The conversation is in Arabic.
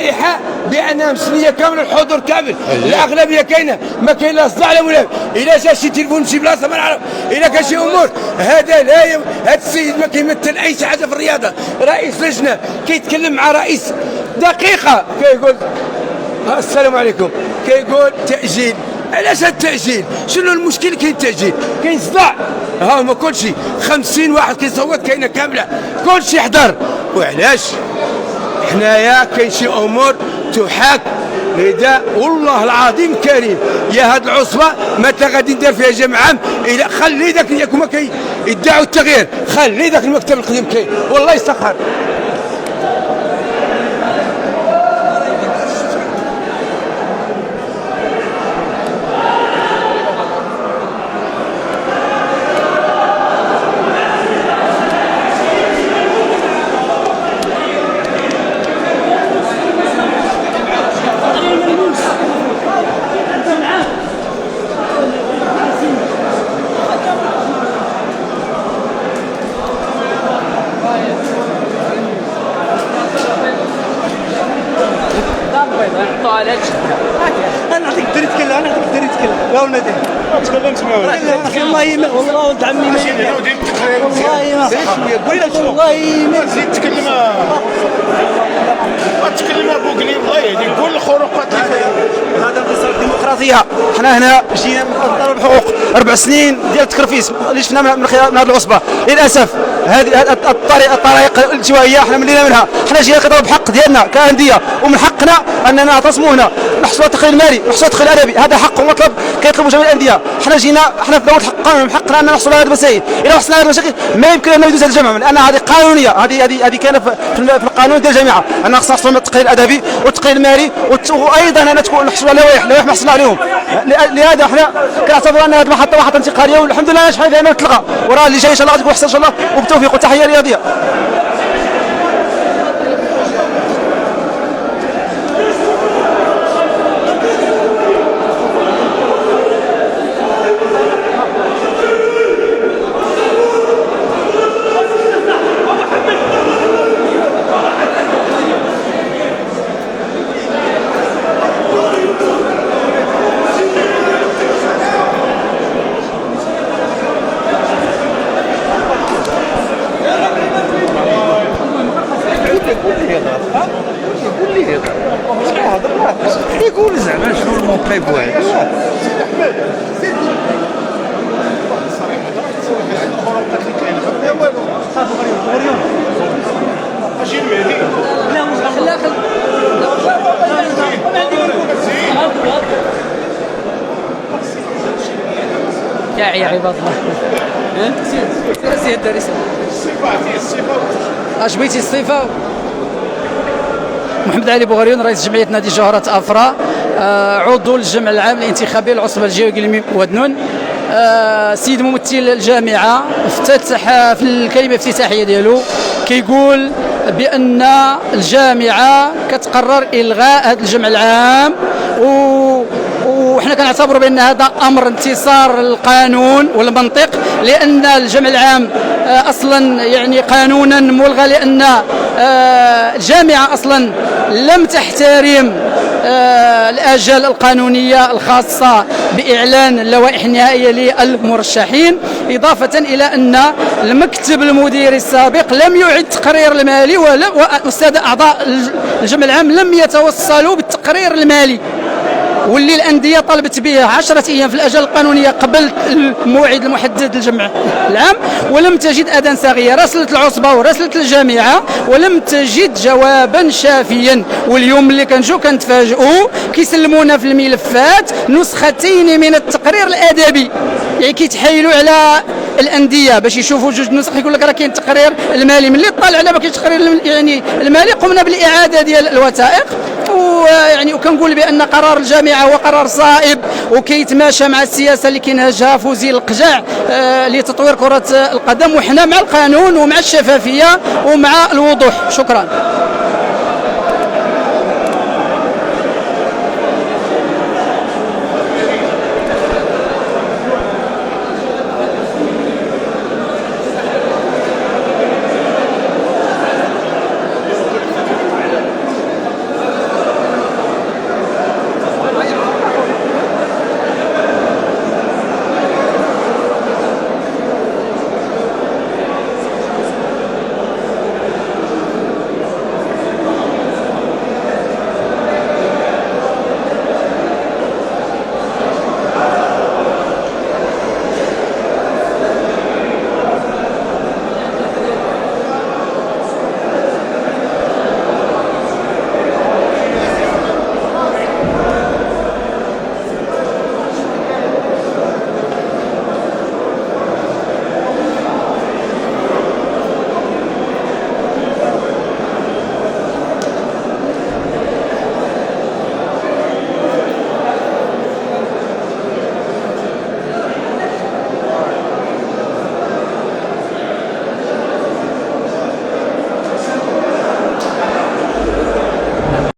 لائحه بانها مسنيه كامل الحضور كامل، الاغلبيه كاينه، ما كاين لا صداع لا ولا. الا جا شي تليفون شي بلاصه ما نعرف، الا كان شي امور هذا لا هذا السيد ما كيمثل اي شي حاجه في الرياضه. رئيس لجنه كيتكلم مع رئيس دقيقه كيقول السلام عليكم، كيقول تاجيل. علاش هذا التاجيل؟ شنو المشكل؟ كاين تاجيل، كاين صداع، ها هما كلشي 50 واحد كيصوت كاينه كامله، كلشي حضر. وعلاش؟ حنايا كاين شي امور تحاك. لذا والله العظيم كريم يا هاد العصبه ما غادي ندير فيها جمع عام الا خلي ذاك اللي هما كيدعوا التغيير، خلي ذاك المكتب القديم كاين والله يسخر. انا نعطيك الدري تكلم، انا نعطيك الدري تكلم يا ولدي. ما تكلمش معايا والله ولد عمي والله ما زيد تكلم تكلم ابوك لي الله يهديك. كل الخروقات هذا انتصار الديمقراطيه. حنا هنا جينا نطالبوا بالحقوق 4 سنين ديال التكرفيس اللي شفنا من خلال هذه العصبه. للاسف هذه الطريق الالتوائيه حنا ملينا منها. حنا جينا كنطالبوا بحق ديالنا كانديه، ومن حقنا اننا نعتصموا هنا نحصلوا على التقرير المالي ونحصلوا على التقرير الادبي. هذا حق ومطلب كيطلبوا جميع الانديه. حنا في دوله الحق القانوني، من حقنا ان نحصلوا على هذه المسائل. اذا حصلنا على هذه المشاكل ما يمكن ان يدوز هذه الجامعه، لان هذه قانونيه، هذه كاينه في القانون ديال الجامعه ان خصنا نحصلوا على التقرير الادبي والتقرير المالي، وايضا ان تكون نحصلوا على لوائح ما حصلنا عليهم. لهذا حنا كنعتبر ان هذه محطه انتقاليه، والحمد لله شحال فيها تلقى، وراه اللي جاي ان شاء الله غادي يكون احسن ان شاء الله وبالتوفيق وتحيه رياضيه. يقول زعما شنو الموقف واحد يا عباد الله. سير الدرس عجبيتي الصفه. محمد علي بوغريون، رئيس جمعيه نادي جوهرة افرا، عضو الجمع العام الانتخابي للعصبه الجويه قلمي ودنون. سيد ممثل الجامعه افتتح في الكلمه الافتتاحيه ديالو كيقول بان الجامعه كتقرر الغاء هذا الجمع العام، وحنا كنعتبروا بان هذا امر انتصار القانون والمنطق، لان الجمع العام اصلا يعني قانونا ملغى، لان الجامعه اصلا لم تحترم الاجال القانونيه الخاصه باعلان اللوائح النهائيه للمرشحين، اضافه الى ان المكتب المديري السابق لم يعد التقرير المالي، والساده اعضاء الجمع العام لم يتوصلوا بالتقرير المالي، واللي الانديه طلبت به 10 ايام في الاجال القانونيه قبل الموعد المحدد للجمع العام، ولم تجد اذان صاغيه. راسلت العصبه وراسلت الجامعه ولم تجد جوابا شافيا، واليوم اللي كنجيو كنتفاجئوا كيسلمونا في الملفات نسختين من التقرير الادبي، يعني كيتحايلوا على الانديه باش يشوفوا جوج نسخ. يقول لك راه كاين التقرير المالي، ملي طلعنا ما كاينش التقرير يعني المالي قمنا بالاعاده ديال الوثائق. ويعني وكنقول بان قرار الجامعه هو قرار صائب وكيتماشى مع السياسه اللي كينهجها فوزي القجع لتطوير كره القدم، وحنا مع القانون ومع الشفافيه ومع الوضوح. شكرا.